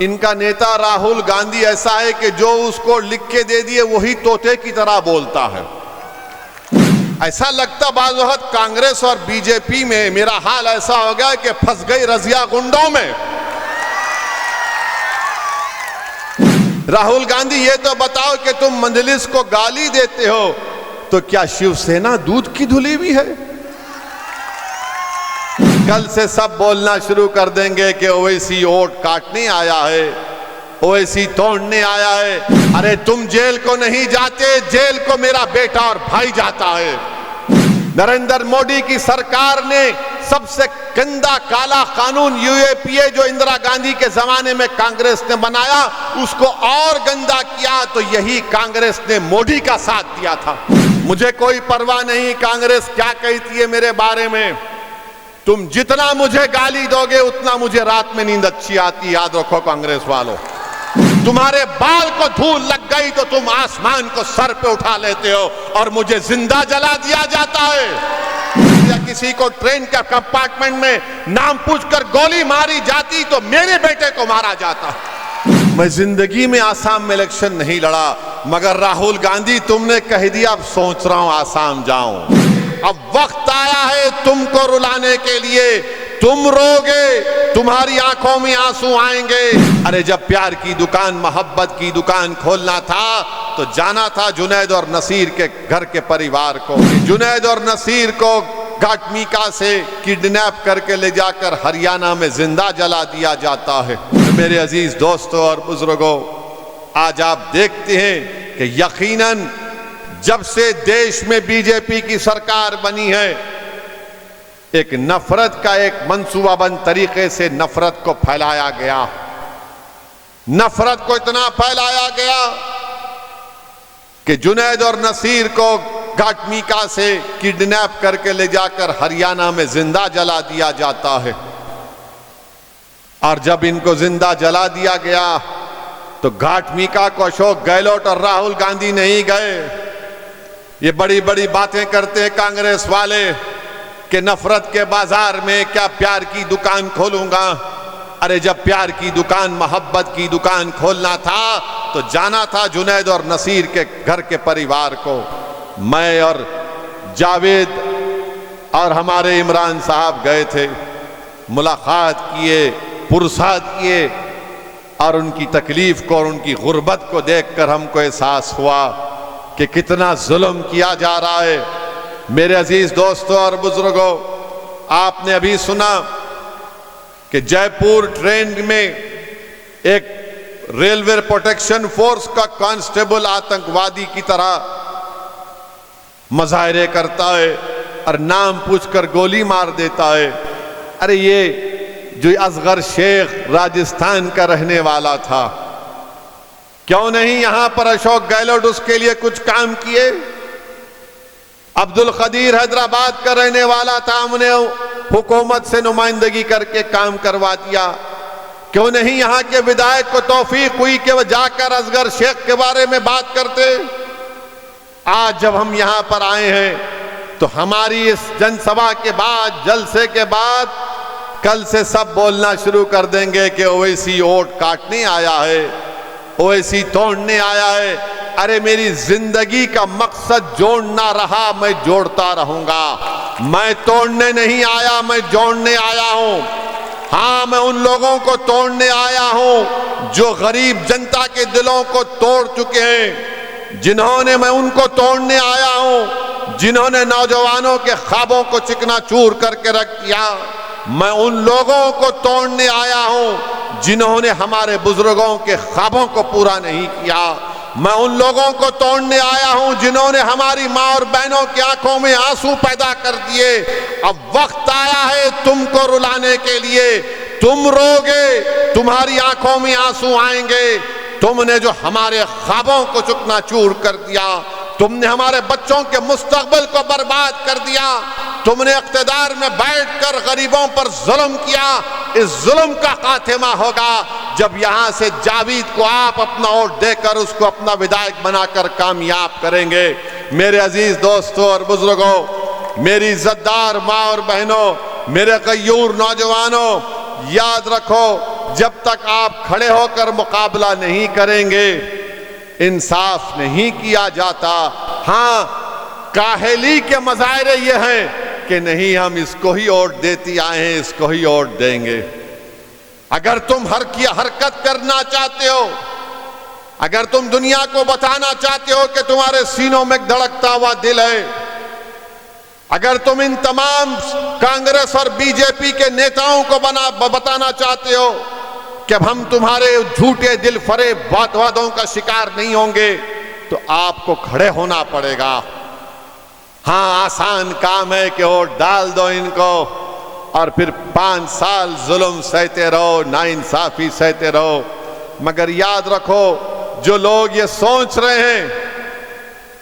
इनका नेता राहुल गांधी ऐसा है कि जो उसको लिख के दे दिए वही तोते की तरह बोलता है। ऐसा लगता बाज़ वक़्त कांग्रेस और बीजेपी में मेरा हाल ऐसा हो गया कि फंस गई रजिया गुंडों में। राहुल गांधी ये तो बताओ कि तुम मजलिस को गाली देते हो तो क्या शिवसेना दूध की धुली हुई है? कल से सब बोलना शुरू कर देंगे कि ओवैसी वोट काटने आया है, ओवैसी तोड़ने आया है। अरे तुम जेल को नहीं जाते, जेल को मेरा बेटा और भाई जाता है। नरेंद्र मोदी की सरकार ने सबसे गंदा काला कानून यूएपीए जो इंदिरा गांधी के जमाने में कांग्रेस ने बनाया उसको और गंदा किया तो यही कांग्रेस ने मोदी का साथ दिया था। मुझे कोई परवाह नहीं कांग्रेस क्या कहती है मेरे बारे में। तुम जितना मुझे गाली दोगे उतना मुझे रात में नींद अच्छी आती। याद रखो कांग्रेस वालों, तुम्हारे बाल को धूल लग गई तो तुम आसमान को सर पे उठा लेते हो और मुझे जिंदा जला दिया जाता है। या किसी को ट्रेन का कंपार्टमेंट में नाम पूछकर गोली मारी जाती तो मेरे बेटे को मारा जाता। मैं जिंदगी में आसाम में इलेक्शन नहीं लड़ा, मगर राहुल गांधी तुमने कह दिया अब सोच रहा हूं आसाम जाऊं। अब वक्त आया है तुमको रुलाने के लिए। तुम रोगे, तुम्हारी आंखों में आंसू आएंगे। अरे जब प्यार की दुकान मोहब्बत की दुकान खोलना था तो जाना था जुनैद और नसीर के घर के परिवार को। जुनैद और नसीर को घाटमीका से किडनैप करके ले जाकर हरियाणा में जिंदा जला दिया जाता है। मेरे अजीज दोस्तों और बुजुर्गों, आज आप देखते हैं कि यकीनन जब से देश में बीजेपी की सरकार बनी है एक नफरत का एक मंसूबाबंद तरीके से नफरत को फैलाया गया। नफरत को इतना फैलाया गया कि जुनैद और नसीर को घाटमीका से किडनैप करके ले जाकर हरियाणा में जिंदा जला दिया जाता है। और जब इनको जिंदा जला दिया गया तो घाटमीका को अशोक गहलोत और राहुल गांधी नहीं गए। ये बड़ी बड़ी बातें करते हैं कांग्रेस वाले कि नफरत के बाजार में क्या प्यार की दुकान खोलूंगा। अरे जब प्यार की दुकान मोहब्बत की दुकान खोलना था तो जाना था जुनैद और नसीर के घर के परिवार को। मैं और जावेद और हमारे इमरान साहब गए थे, मुलाकात किए, पुरसाद किए और उनकी तकलीफ को और उनकी गुर्बत को देखकर हमको एहसास हुआ कि कितना जुल्म किया जा रहा है। मेरे अजीज दोस्तों और बुजुर्गों, आपने अभी सुना कि जयपुर ट्रेन में एक रेलवे प्रोटेक्शन फोर्स का कांस्टेबल आतंकवादी की तरह मुजाहरे करता है और नाम पूछकर गोली मार देता है। अरे ये जो असगर शेख राजस्थान का रहने वाला था, क्यों नहीं यहां पर अशोक गहलोत उसके लिए कुछ काम किए? अब्दुल कदीर हैदराबाद का रहने वाला था, हमने हुकूमत से नुमाइंदगी करके काम करवा दिया। क्यों नहीं यहाँ के विधायक को तौफीक हुई कि वह जाकर असगर शेख के बारे में बात करते? आज जब हम यहाँ पर आए हैं तो हमारी इस जनसभा के बाद, जलसे के बाद, कल से सब बोलना शुरू कर देंगे कि ओवैसी वोट काटने आया है, ओवैसी तोड़ने आया है। अरे मेरी जिंदगी का मकसद जोड़ना रहा, मैं जोड़ता रहूंगा। मैं तोड़ने नहीं आया, मैं जोड़ने आया हूं। हाँ, मैं उन लोगों को तोड़ने आया हूं जो गरीब जनता के दिलों को तोड़ चुके हैं, जिन्होंने, मैं उनको तोड़ने आया हूं जिन्होंने नौजवानों के ख्वाबों को चिकनाचूर करके रख दिया। मैं उन लोगों को तोड़ने आया हूं जिन्होंने हमारे बुजुर्गों के ख्वाबों को पूरा नहीं किया। मैं उन लोगों को तोड़ने आया हूं जिन्होंने हमारी माँ और बहनों की आंखों में आंसू पैदा कर दिए। अब वक्त आया है तुमको रुलाने के लिए। तुम रोगे, तुम्हारी आंखों में आंसू आएंगे। तुमने जो हमारे ख्वाबों को चकनाचूर कर दिया, तुमने हमारे बच्चों के मुस्तकबिल को बर्बाद कर दिया, तुमने इख्तिदार में बैठकर गरीबों पर जुल्म किया। इस जुल्म का खात्मा होगा जब यहां से जावेद को आप अपना वोट देकर उसको अपना विधायक बनाकर कामयाब करेंगे। मेरे अजीज दोस्तों और बुजुर्गों, मेरी इज्जतदार माँ और बहनों, मेरे गयूर नौजवानों, याद रखो जब तक आप खड़े होकर मुकाबला नहीं करेंगे, इंसाफ नहीं किया जाता। हाँ, काहली के मज़ाहिर ये हैं कि नहीं, हम इसको ही वोट देती आए हैं, इसको ही वोट देंगे। अगर तुम हरकत करना चाहते हो, अगर तुम दुनिया को बताना चाहते हो कि तुम्हारे सीनों में धड़कता हुआ दिल है, अगर तुम इन तमाम कांग्रेस और बीजेपी के नेताओं को बताना चाहते हो कि अब हम तुम्हारे झूठे दिल फरेब वादों का शिकार नहीं होंगे, तो आपको खड़े होना पड़ेगा। हाँ, आसान काम है कि वोट डाल दो इनको और फिर 5 साल जुल्म सहते रहो, नाइंसाफी सहते रहो। मगर याद रखो, जो लोग ये सोच रहे हैं,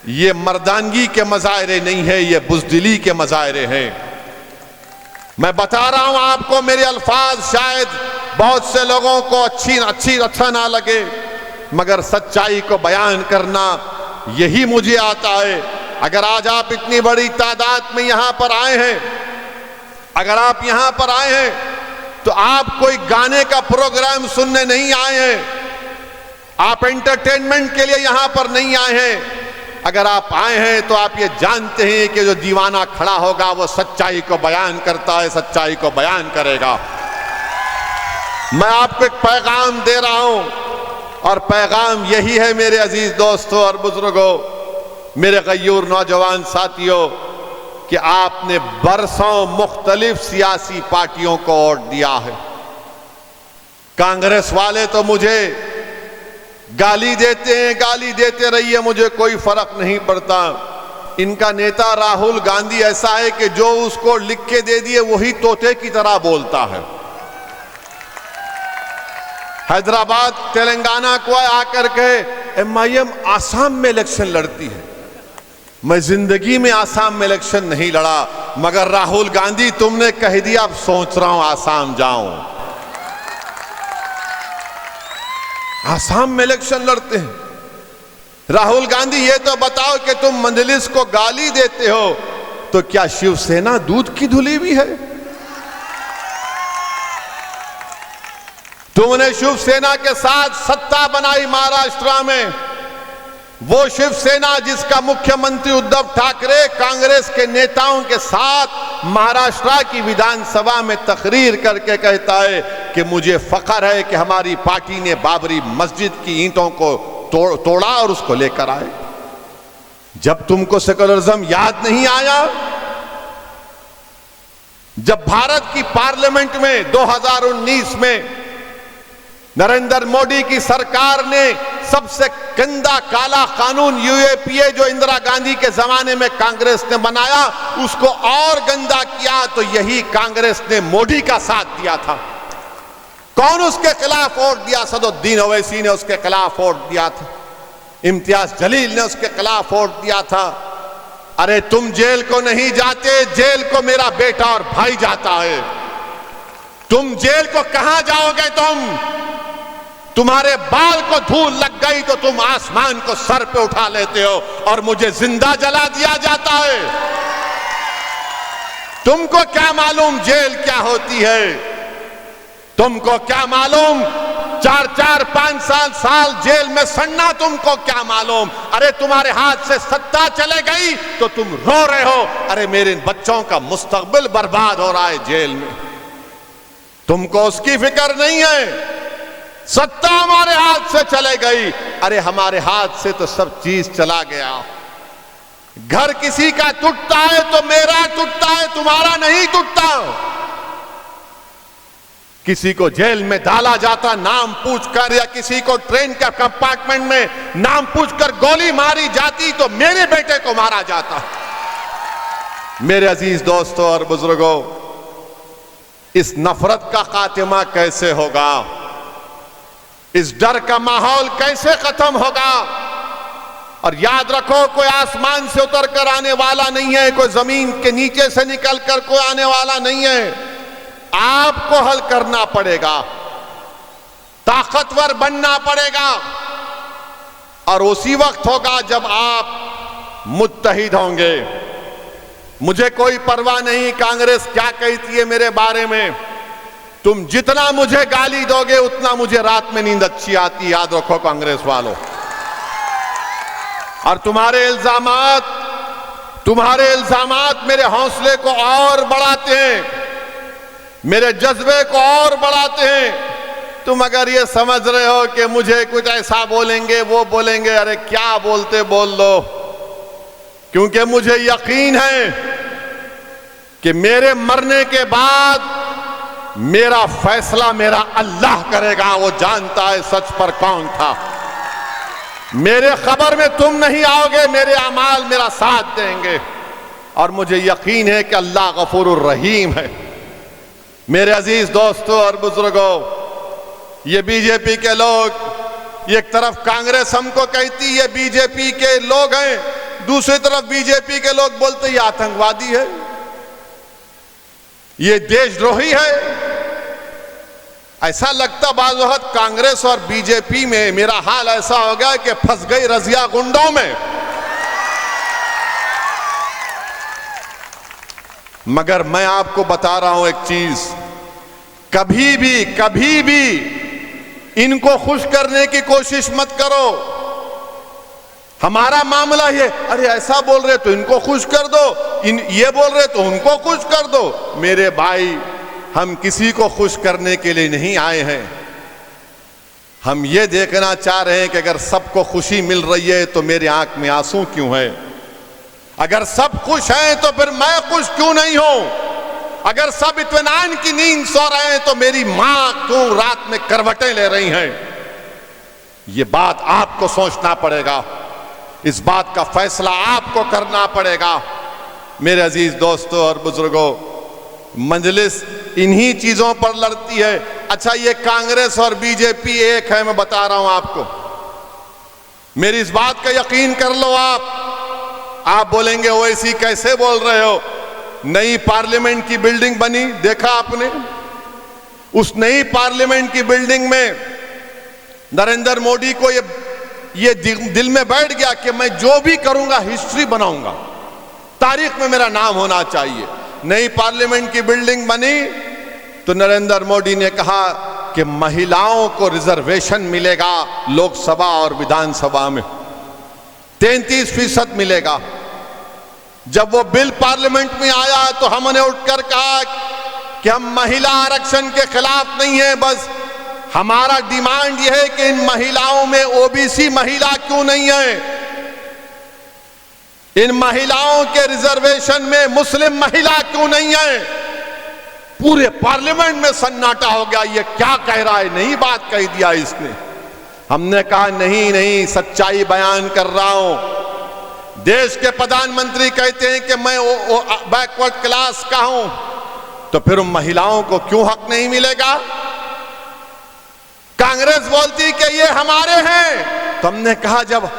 ये मर्दानगी के मज़ाहिरे नहीं है, ये बुज़दिली के मज़ाहिरे हैं। मैं बता रहा हूं आपको, मेरे अल्फाज शायद बहुत से लोगों को अच्छा ना लगे, मगर सच्चाई को बयान करना यही मुझे आता है। अगर आज आप इतनी बड़ी तादाद में यहां पर आए हैं, अगर आप यहां पर आए हैं, तो आप कोई गाने का प्रोग्राम सुनने नहीं आए हैं, आप एंटरटेनमेंट के लिए यहां पर नहीं आए हैं। अगर आप आए हैं तो आप ये जानते हैं कि जो दीवाना खड़ा होगा वो सच्चाई को बयान करता है, सच्चाई को बयान करेगा। मैं आपको एक पैगाम दे रहा हूं, और पैगाम यही है मेरे अजीज दोस्तों और बुजुर्गों, मेरे गयूर नौजवान साथियों, कि आपने बरसों मुख्तलिफ सियासी पार्टियों को वोट दिया है। कांग्रेस वाले तो मुझे गाली देते हैं, गाली देते रहिए, मुझे कोई फर्क नहीं पड़ता। इनका नेता राहुल गांधी ऐसा है कि जो उसको लिख के दे दिए वही तोते की तरह बोलता है। हैदराबाद तेलंगाना को आकर के MIM आसाम में इलेक्शन लड़ती है। मैं जिंदगी में आसाम में इलेक्शन नहीं लड़ा, मगर राहुल गांधी तुमने कह दिया, अब सोच रहा हूं आसाम जाऊं। आसाम में इलेक्शन लड़ते हैं। राहुल गांधी, ये तो बताओ कि तुम मजलिस को गाली देते हो, तो क्या शिवसेना दूध की धुली हुई है? तुमने शिवसेना के साथ सत्ता बनाई महाराष्ट्र में, वो शिवसेना जिसका मुख्यमंत्री उद्धव ठाकरे कांग्रेस के नेताओं के साथ महाराष्ट्र की विधानसभा में तकरीर करके कहता है कि मुझे फख्र है कि हमारी पार्टी ने बाबरी मस्जिद की ईंटों को तोड़ा और उसको लेकर आए। जब तुमको सेकुलरिज्म याद नहीं आया, जब भारत की पार्लियामेंट में 2019 में नरेंद्र मोदी की सरकार ने सबसे गंदा काला कानून UAPA जो इंदिरा गांधी के जमाने में कांग्रेस ने बनाया, उसको और गंदा किया, तो यही कांग्रेस ने मोदी का साथ दिया था। कौन उसके खिलाफ वोट दिया? सदुद्दीन ओवैसी ने उसके खिलाफ वोट दिया था, इम्तियाज जलील ने उसके खिलाफ वोट दिया था। अरे तुम जेल को नहीं जाते, जेल को मेरा बेटा और भाई जाता है। तुम जेल को कहां जाओगे? तुम्हारे बाल को धूल लग गई तो तुम आसमान को सर पे उठा लेते हो और मुझे जिंदा जला दिया जाता है। तुमको क्या मालूम जेल क्या होती है? तुमको क्या मालूम 4-4, 5 साल जेल में सड़ना? तुमको क्या मालूम? अरे तुम्हारे हाथ से सत्ता चले गई तो तुम रो रहे हो, अरे मेरे बच्चों का मुस्तकबिल बर्बाद हो रहा है जेल में। तुमको उसकी फिक्र नहीं है। सत्ता हमारे हाथ से चले गई, अरे हमारे हाथ से तो सब चीज चला गया। घर किसी का टूटता है तो मेरा टूटता है, तुम्हारा नहीं टूटता। किसी को जेल में डाला जाता नाम पूछकर, या किसी को ट्रेन का कंपार्टमेंट में नाम पूछकर गोली मारी जाती तो मेरे बेटे को मारा जाता। मेरे अजीज दोस्तों और बुजुर्गों, इस नफरत का खात्मा कैसे होगा? इस डर का माहौल कैसे खत्म होगा? और याद रखो, कोई आसमान से उतर कर आने वाला नहीं है, कोई जमीन के नीचे से निकल कर कोई आने वाला नहीं है। आपको हल करना पड़ेगा, ताकतवर बनना पड़ेगा, और उसी वक्त होगा जब आप मुत्तहिद होंगे। मुझे कोई परवाह नहीं कांग्रेस क्या कहती है मेरे बारे में। तुम जितना मुझे गाली दोगे उतना मुझे रात में नींद अच्छी आती, याद रखो कांग्रेस वालों। और तुम्हारे इल्जामात मेरे हौसले को और बढ़ाते हैं, मेरे जज्बे को और बढ़ाते हैं। तुम अगर ये समझ रहे हो कि मुझे कुछ ऐसा बोलेंगे वो बोलेंगे, अरे क्या बोलते बोल लो, क्योंकि मुझे यकीन है कि मेरे मरने के बाद मेरा फैसला मेरा अल्लाह करेगा। वो जानता है सच पर कौन था। मेरे खबर में तुम नहीं आओगे, मेरे अमाल मेरा साथ देंगे। और मुझे यकीन है कि अल्लाह गफूरुर रहीम है। मेरे अजीज दोस्तों और बुजुर्गों, ये बीजेपी के लोग, एक तरफ कांग्रेस हमको कहती है बीजेपी के लोग हैं, दूसरी तरफ बीजेपी के लोग बोलते ये आतंकवादी है, ये देशद्रोही है। ऐसा लगता बाज़ वक़्त कांग्रेस और बीजेपी में मेरा हाल ऐसा हो गया कि फंस गई रजिया गुंडों में। मगर मैं आपको बता रहा हूं एक चीज, कभी भी इनको खुश करने की कोशिश मत करो। हमारा मामला ये, अरे ऐसा बोल रहे तो इनको खुश कर दो, ये बोल रहे तो उनको खुश कर दो। मेरे भाई, हम किसी को खुश करने के लिए नहीं आए हैं। हम ये देखना चाह रहे हैं कि अगर सबको खुशी मिल रही है तो मेरी आंख में आंसू क्यों है। अगर सब खुश हैं तो फिर मैं खुश क्यों नहीं हूं। अगर सब इत्मीनान की नींद सो रहे हैं तो मेरी मां क्यों रात में करवटें ले रही हैं। ये बात आपको सोचना पड़ेगा, इस बात का फैसला आपको करना पड़ेगा। मेरे अजीज दोस्तों और बुजुर्गों, मजलिस इन्हीं चीजों पर लड़ती है। अच्छा, ये कांग्रेस और बीजेपी एक है, मैं बता रहा हूं आपको। मेरी इस बात का यकीन कर लो। आप बोलेंगे ओवैसी कैसे बोल रहे हो, नई पार्लियामेंट की बिल्डिंग बनी, देखा आपने? उस नई पार्लियामेंट की बिल्डिंग में नरेंद्र मोदी को ये दिल में बैठ गया कि मैं जो भी करूंगा हिस्ट्री बनाऊंगा, तारीख में मेरा नाम होना चाहिए। नई पार्लियामेंट की बिल्डिंग बनी तो नरेंद्र मोदी ने कहा कि महिलाओं को रिजर्वेशन मिलेगा लोकसभा और विधानसभा में, 33% मिलेगा। जब वो बिल पार्लियामेंट में आया तो हमने उठकर कहा कि हम महिला आरक्षण के खिलाफ नहीं है, बस हमारा डिमांड यह है कि इन महिलाओं में ओबीसी महिला क्यों नहीं है, इन महिलाओं के रिजर्वेशन में मुस्लिम महिला क्यों नहीं है। पूरे पार्लियामेंट में सन्नाटा हो गया, ये क्या कह रहा है, नई बात कह दिया इसने। हमने कहा नहीं, सच्चाई बयान कर रहा हूं। देश के प्रधानमंत्री कहते हैं कि मैं बैकवर्ड क्लास का हूं, तो फिर उन महिलाओं को क्यों हक नहीं मिलेगा। कांग्रेस बोलती कि ये हमारे हैं, तो हमने कहा जब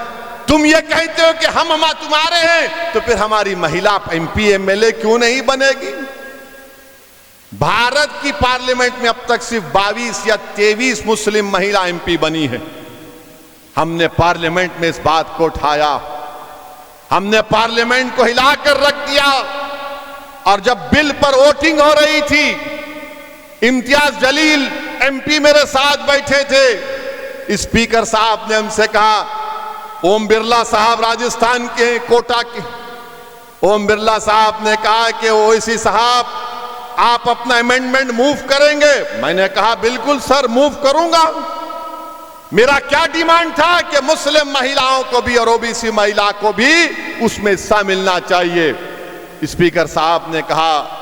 तुम ये कहते हो कि हम तुम्हारे हैं, तो फिर हमारी महिला एमपी एमएलए क्यों नहीं बनेगी। भारत की पार्लियामेंट में अब तक सिर्फ 22 या 23 मुस्लिम महिला एमपी बनी है। हमने पार्लियामेंट में इस बात को उठाया, हमने पार्लियामेंट को हिलाकर रख दिया। और जब बिल पर वोटिंग हो रही थी, इम्तियाज जलील एमपी मेरे साथ बैठे थे। स्पीकर साहब ने हमसे कहा, ओम बिरला साहब राजस्थान के कोटा के, ओम बिरला साहब ने कहा कि ओवैसी साहब आप अपना अमेंडमेंट मूव करेंगे। मैंने कहा बिल्कुल सर, मूव करूंगा। मेरा क्या डिमांड था कि मुस्लिम महिलाओं को भी और ओबीसी महिला को भी उसमें हिस्सा मिलना चाहिए। स्पीकर साहब ने कहा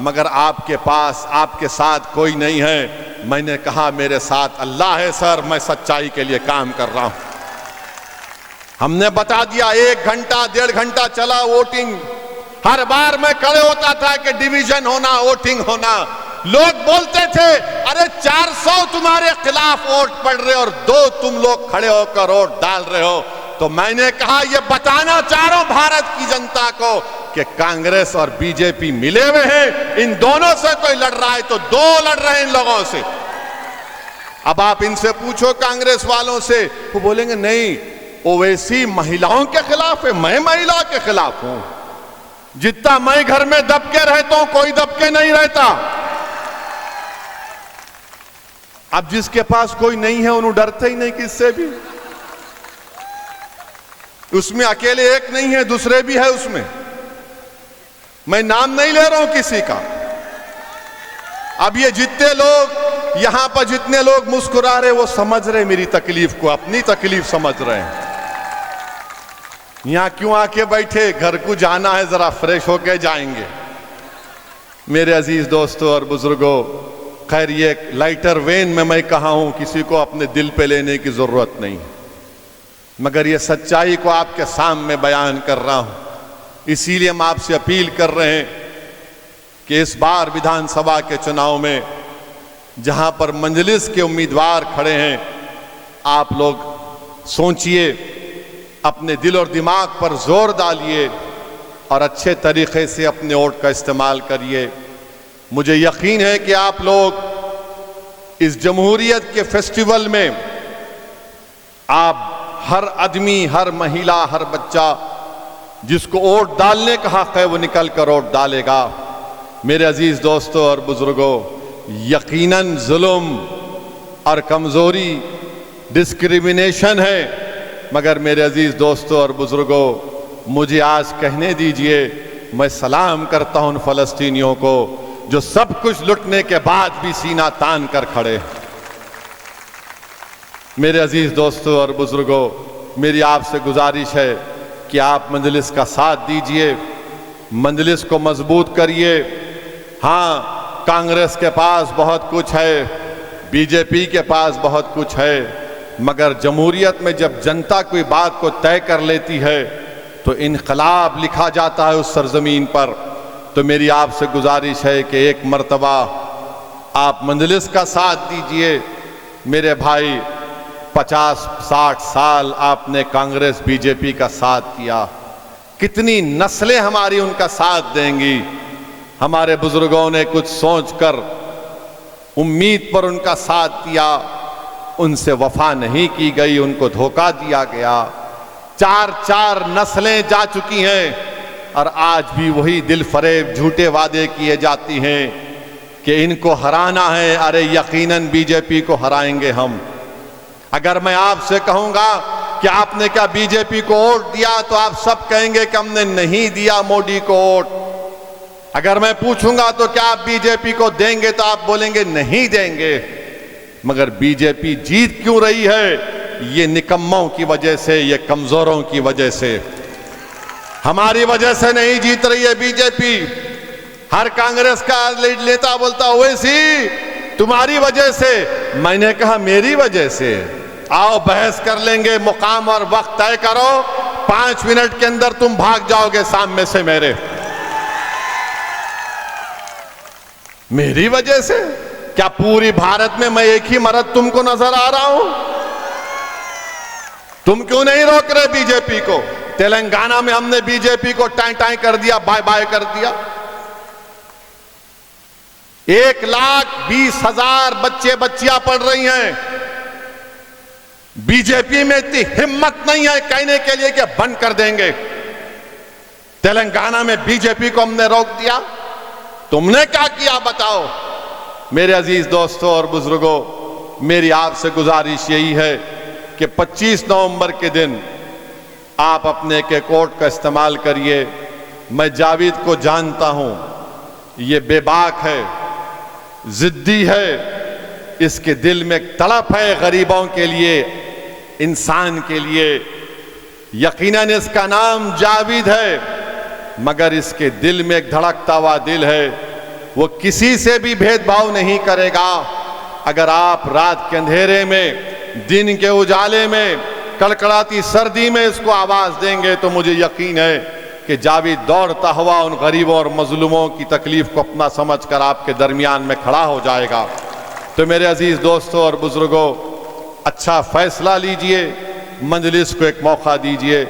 मगर आपके पास, आपके साथ कोई नहीं है। मैंने कहा मेरे साथ अल्लाह है सर, मैं सच्चाई के लिए काम कर रहा हूं। हमने बता दिया, 1 घंटा 1.5 घंटा चला वोटिंग। हर बार मैं खड़े होता था कि डिवीजन होना, वोटिंग होना। लोग बोलते थे अरे 400 तुम्हारे खिलाफ वोट पड़ रहे और 2 तुम लोग खड़े होकर वोट डाल रहे हो। तो मैंने कहा ये बताना चाह रहा हूं भारत की जनता को कि कांग्रेस और बीजेपी मिले हुए हैं, इन दोनों से कोई लड़ रहा है तो 2 लड़ रहे हैं इन लोगों से। अब आप इनसे पूछो कांग्रेस वालों से, वो बोलेंगे नहीं ओवैसी महिलाओं के खिलाफ है, मैं महिला के खिलाफ हूं। जितना मैं घर में दबके रहता हूं कोई दबके नहीं रहता। अब जिसके पास कोई नहीं है उन्हें डरते ही नहीं किससे भी। उसमें अकेले एक नहीं है, दूसरे भी है उसमें। मैं नाम नहीं ले रहा हूं किसी का। अब ये जितने लोग यहां पर जितने लोग मुस्कुरा रहे वो समझ रहे मेरी तकलीफ को, अपनी तकलीफ समझ रहे हैं। यहां क्यों आके बैठे, घर को जाना है, जरा फ्रेश होके जाएंगे। मेरे अजीज दोस्तों और बुजुर्गों, खैर ये लाइटर वेन में मैं कहा हूं, किसी को अपने दिल पे लेने की जरूरत नहीं, मगर ये सच्चाई को आपके सामने बयान कर रहा हूं। इसीलिए हम आपसे अपील कर रहे हैं कि इस बार विधानसभा के चुनाव में जहां पर मजलिस के उम्मीदवार खड़े हैं, आप लोग सोचिए, अपने दिल और दिमाग पर जोर डालिए और अच्छे तरीके से अपने वोट का इस्तेमाल करिए। मुझे यकीन है कि आप लोग इस जमहूरियत के फेस्टिवल में आप हर आदमी, हर महिला, हर बच्चा जिसको वोट डालने का हक है वो निकल कर वोट डालेगा। मेरे अजीज दोस्तों और बुजुर्गों, यकीनन जुल्म और कमजोरी डिस्क्रिमिनेशन है, मगर मेरे अजीज दोस्तों और बुजुर्गों, मुझे आज कहने दीजिए, मैं सलाम करता हूं उन फलस्तीनियों को जो सब कुछ लुटने के बाद भी सीना तान कर खड़े। मेरे अजीज दोस्तों और बुजुर्गों, मेरी आपसे गुजारिश है कि आप मजलिस का साथ दीजिए, मजलिस को मजबूत करिए। हाँ, कांग्रेस के पास बहुत कुछ है, बीजेपी के पास बहुत कुछ है, मगर जमहूरियत में जब जनता कोई बात को तय कर लेती है तो इनकलाब लिखा जाता है उस सरजमीन पर। तो मेरी आपसे गुजारिश है कि एक मर्तबा आप मजलिस का साथ दीजिए। मेरे भाई, 50-60 साल आपने कांग्रेस बीजेपी का साथ किया, कितनी नस्लें हमारी उनका साथ देंगी। हमारे बुजुर्गों ने कुछ सोचकर उम्मीद पर उनका साथ दिया, उनसे वफा नहीं की गई, उनको धोखा दिया गया। 4 नस्लें जा चुकी हैं और आज भी वही दिल फरेब झूठे वादे किए जाती हैं कि इनको हराना है। अरे यकीनन बीजेपी को हराएंगे हम। अगर मैं आपसे कहूंगा कि आपने क्या बीजेपी को वोट दिया, तो आप सब कहेंगे कि हमने नहीं दिया मोदी को वोट। अगर मैं पूछूंगा तो क्या आप बीजेपी को देंगे, तो आप बोलेंगे नहीं देंगे। मगर बीजेपी जीत क्यों रही है? ये निकम्मों की वजह से, ये कमजोरों की वजह से। हमारी वजह से नहीं जीत रही है बीजेपी। हर कांग्रेस का नेता बोलता ओवैसी तुम्हारी वजह से। मैंने कहा मेरी वजह से। आओ बहस कर लेंगे, मुकाम और वक्त तय करो, 5 मिनट के अंदर तुम भाग जाओगे सामने से मेरे। मेरी वजह से? क्या पूरी भारत में मैं एक ही मर्द तुमको नजर आ रहा हूं? तुम क्यों नहीं रोक रहे बीजेपी को? तेलंगाना में हमने बीजेपी को टाई टाई कर दिया, बाय बाय कर दिया। 1,20,000 बच्चे बच्चियां पढ़ रही हैं। बीजेपी में इतनी हिम्मत नहीं है कहने के लिए कि बंद कर देंगे। तेलंगाना में बीजेपी को हमने रोक दिया, तुमने क्या किया बताओ? मेरे अजीज दोस्तों और बुजुर्गों, मेरी आपसे गुजारिश यही है कि 25 नवंबर के दिन आप अपने के कोर्ट का इस्तेमाल करिए। मैं जावेद को जानता हूं, ये बेबाक है, जिद्दी है, इसके दिल में एक तड़प है गरीबों के लिए, इंसान के लिए। यकीनन इसका नाम जावेद है, मगर इसके दिल में एक धड़कता हुआ दिल है। वो किसी से भी भेदभाव नहीं करेगा। अगर आप रात के अंधेरे में, दिन के उजाले में, कड़कड़ाती सर्दी में इसको आवाज देंगे तो मुझे यकीन है कि जावेद दौड़ता हुआ उन गरीबों और मजलूमों की तकलीफ को अपना समझकर आपके दरमियान में खड़ा हो जाएगा। तो मेरे अजीज दोस्तों और बुजुर्गों, अच्छा फैसला लीजिए, मजलिस को एक मौका दीजिए।